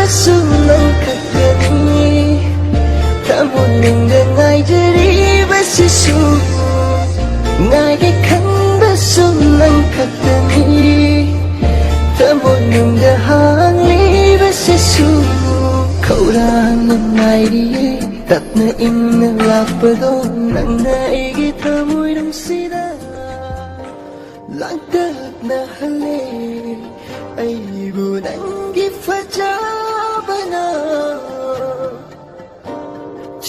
sulangkatgani tamuningda ngaijari basisu ngaige khanba sulangkatgani tamuningda hangli basisu kaurang ngairiye tapna imna lakpado nangna aigi thamoy nungsida langtakna hale aibu nangi fajabana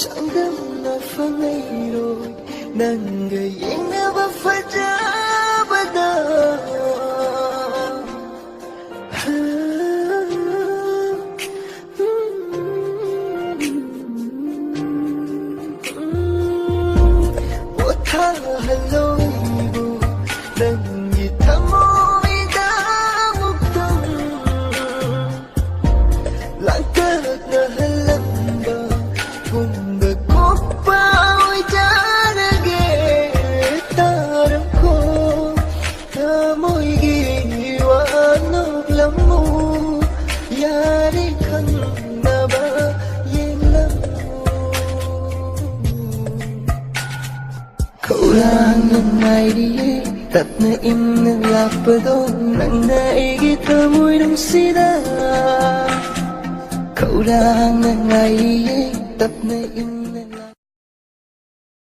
sangdamna fangairoy nanga yengnaba fajabada Hello, nangi thamoyda muktam langtakna halamba gunda koppa oijarage taramko thamoygi wanoglamu yari khanaba kaurang ngairiye tapna imna lakpado nangna aigi thamoy nungsida kaurang ngairiye tapna imna